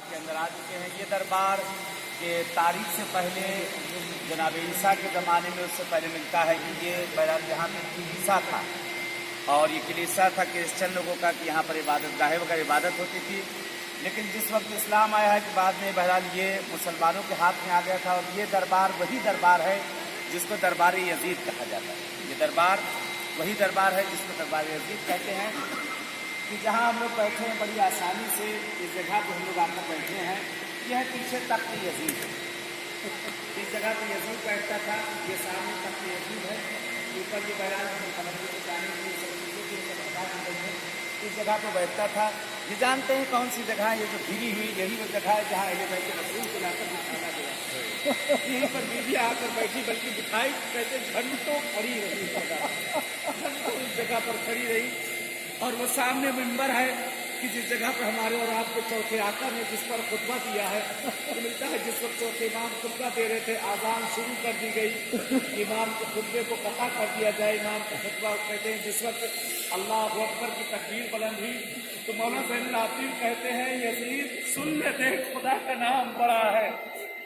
کے اندر آ چکے ہیں. یہ دربار کے تاریخ سے پہلے جناب عیسیٰ کے زمانے میں اس سے پہلے ملتا ہے کہ یہ بہرحال جہاں پہ کلیسا تھا اور یہ کلیسا تھا کرسچن لوگوں کا کہ یہاں پر عبادت گاہیں وغیرہ عبادت ہوتی تھی. لیکن جس وقت اسلام آیا ہے کہ بعد میں بہرحال یہ مسلمانوں کے ہاتھ میں آ گیا تھا اور یہ دربار وہی دربار ہے جس کو دربار یزید کہا جاتا ہے. یہ دربار وہی دربار ہے جس کو دربار یزید کہتے ہیں کہ جہاں ہم لوگ بیٹھے ہیں بڑی آسانی سے. اس جگہ پہ ہم لوگ آ کر بیٹھے ہیں. یہ ہے پیچھے تخت یزید ہے. اس جگہ پہ یزید بیٹھتا تھا. یہ سامنے تخت یزید ہے. اوپر یہ بہرحال کے جانے کے لیے سب چیزوں کی بتا دی گئی ہے. اس جگہ پہ بیٹھتا تھا. یہ جانتے ہیں کون سی جگہ ہے؟ یہ جو گھری ہوئی یہی وہ جگہ ہے جہاں اہل بیت رسول کو لا کر بٹھایا گیا. یہیں پر بیوی آ کر بیٹھی بلکہ بٹھائی کہتے گھنٹوں کھڑی رہی. گھنٹوں اس جگہ پر کھڑی رہی. اور وہ سامنے منبر ہے کہ جس جگہ پر ہمارے اور آپ کے چوتھے آقا نے جس پر خطبہ دیا ہے. اور ملتا ہے جس وقت چوتھے امام خطبہ دے رہے تھے آذان شروع کر دی گئی. امام کے خطبے کو قطع کر دیا جائے. امام کا خطبہ کہتے ہیں جس وقت اللہ اکبر کی تکبیر بلند ہوئی تو مولانا زین العابدین کہتے ہیں یزید سن لے دیکھ خدا کا نام بڑا ہے.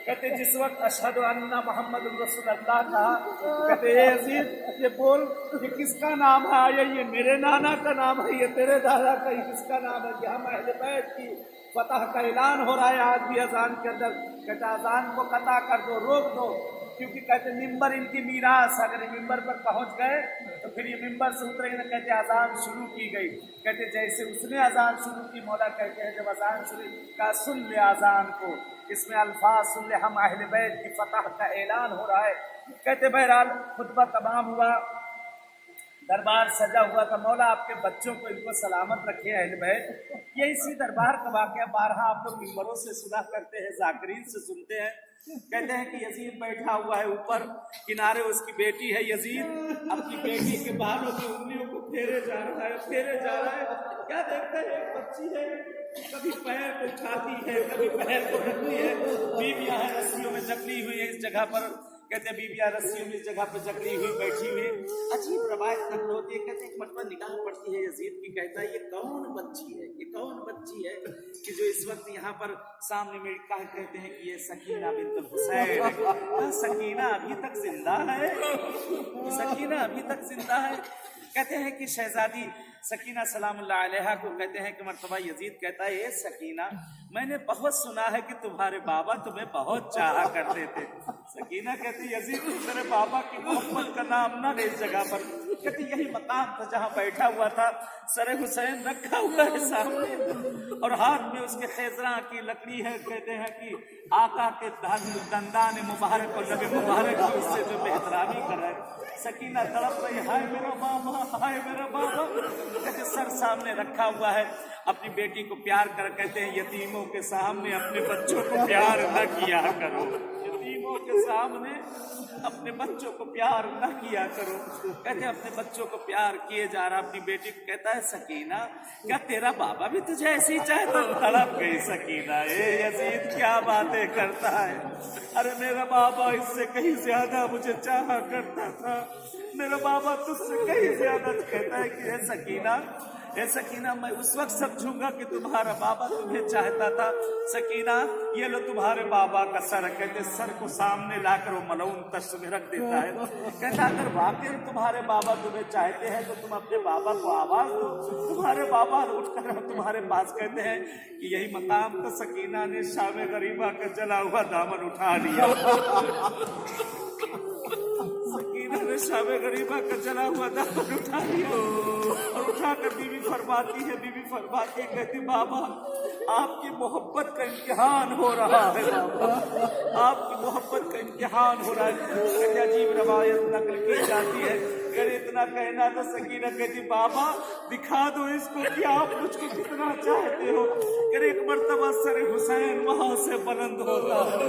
کہتے جس وقت اشہد ان محمد رسول اللہ کہا کہتے یزید یہ بول یہ کس کا نام ہے؟ آیا یہ میرے نانا کا نام ہے؟ یہ تیرے دادا کا؟ یہ کس کا نام ہے؟ یہ ہم اہل بیت کی فتح کا اعلان ہو رہا ہے آج بھی اذان کے اندر. کہتے اذان کو قطع کر دو، روک دو، کیونکہ کہتے ممبر ان کی میراث. اگر یہ ممبر پر پہنچ گئے تو پھر یہ ممبر سے اتریں گے. کہتے اذان شروع کی گئی. کہتے جیسے اس نے اذان شروع کی مولا کہتے ہیں جب اذان شروع کا سن لے اذان کو، اس میں الفاظ سن لے ہم اہل بیت کی فتح کا اعلان ہو رہا ہے. کہتے بہرحال خطبہ تمام ہوا، دربار سجا ہوا تھا. مولا آپ کے بچوں کو ان کو سلامت رکھے اہل بیت. یہ اسی دربار کا واقعہ بارہا آپ لوگ ممبروں سے سنا کرتے ہیں، ذاکرین سے سنتے ہیں. کہتے ہیں کہ یزید بیٹھا ہوا ہے اوپر، کنارے اس کی بیٹی ہے. یزید اپنی بیٹی کے بالوں کی انگلیوں کو پھیرے جا رہا ہے، پھیرے جا رہا ہے. کیا دیکھتا ہے ایک بچی ہے، کبھی پیر کو اٹھاتی ہے کبھی پیر کو رکھتی ہے. بیویاں ہیں رسیوں میں جکڑی ہوئی ہیں اس جگہ پر. کہتے ہیں بیویاں رسیوں میں اس جگہ پہ جکڑی ہوئی بیٹھی ہوئی. عجیب روایت نقل ہوتی ہے. کہتے ہیں ایک مرتبہ نگاہ پڑتی ہے یزید کی، کہتا ہے یہ کون بچی ہے، یہ کون بچی ہے کہ جو اس وقت یہاں پر سامنے میں کہتے ہیں کہ یہ سکینہ بنت الحسین ہے. سکینہ ابھی تک زندہ ہے، سکینہ ابھی تک زندہ ہے. کہتے ہیں کہ شہزادی سکینہ سلام اللہ علیہا کو کہتے ہیں کہ مرتبہ یزید کہتا ہے اے سکینہ میں نے بہت سنا ہے کہ تمہارے بابا تمہیں بہت چاہا کرتے تھے. سکینہ کہتی یزید میرے بابا کی محبت کا نام نہ لے اس جگہ پر. کہتی یہی مقام تھا جہاں بیٹھا ہوا تھا، سر حسین رکھا ہوا ہے سامنے اور ہاتھ میں اس کے خیزراں کی لکڑی ہے. کہتے ہیں کہ آقا کے دندان مبارک اور لب مبارک کی اس سے جو احترامی کر رہے. سکینہ تڑپ رہی، ہائے میرا بابا، ہائے میرا بابا. کہتے سر سامنے رکھا ہوا ہے، اپنی بیٹی کو پیار کر. کہتے ہیں یتیموں کے سامنے اپنے بچوں کو پیار نہ کیا کرو، یتیموں کے سامنے اپنے بچوں کو پیار نہ کیا کرو. کہتے ہیں اپنے بچوں کو پیار کیے جا رہا. اپنی بیٹی کو کہتا ہے سکینہ کیا تیرا بابا بھی تجھے ایسی ہی چاہتا؟ تڑپ گئی سکینہ. اے یزید کیا باتیں کرتا ہے، ارے میرا بابا اس سے کہیں زیادہ مجھے چاہا کرتا تھا، میرا بابا تجھ سے کہیں زیادہ. کہتا ہے کہ اے سکینہ میں اس وقت سمجھوں گا کہ تمہارا بابا تمہیں چاہتا تھا. سکینہ یہ لو تمہارے بابا کا سر. کہتے سر کو سامنے لا کر وہ ملعون تشت میں رکھ دیتا ہے. کہتا اگر واقعی تمہارے بابا تمہیں چاہتے ہیں تو تم اپنے بابا کو آواز دو، تمہارے بابا اٹھ کر تمہارے پاس. کہتے ہیں کہ یہی مقام تو سکینہ نے شام غریبہ کا جلا ہوا دامن اٹھا لیا. سکینہ نے شام غریبہ کا جلا ہوا دامن اٹھا لیا اور اٹھا کر بیوی فرماتی ہے کہتی بابا آپ کی محبت کا امتحان ہو رہا ہے، بابا آپ کی محبت کا امتحان ہو رہا ہے. کہتے عجیب روایت نقل کی جاتی ہے. اگر اتنا کہنا تو سکینہ کہتی بابا دکھا دو اس کو کہ آپ مجھ کو کتنا چاہتے ہو. کہ ایک مرتبہ سر حسین وہاں سے بلند ہوتا ہے،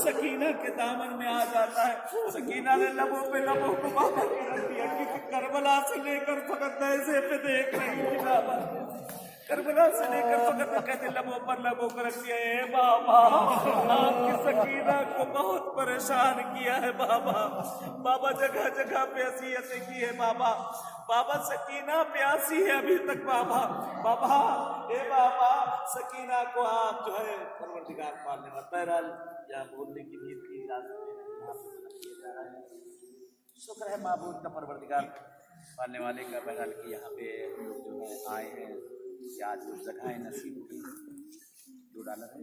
سکینہ کے دامن میں آ جاتا ہے. سکینہ نے لبوں کو بابا کے رکھ دیا کیونکہ کربلا سے لے کر فقط نیزے پہ دیکھ رہی تھی بابا. کربلا سے لے کر فقط کہتے لبوں پر لبوں کو رکھ دیا ہے بابا. آپ کی سکینہ کو بہت پریشان کیا ہے بابا. بابا جگہ جگہ پہ اذیتیں کی ہے بابا. بابا سکینہ پیاسی ہے ابھی تک بابا. بابا اے بابا سکینہ کو آپ جو ہے پروردگار پالنے والا. بہرحال یہاں بولنے کی نیت کی اجازت ہے. شکر ہے معبود کا پروردگار پالنے والے کا بہرحال کہ یہاں پہ جو ہے آئے ہیں کہ آج کچھ جگہیں نصیب ہوئی. جو ڈالر ہے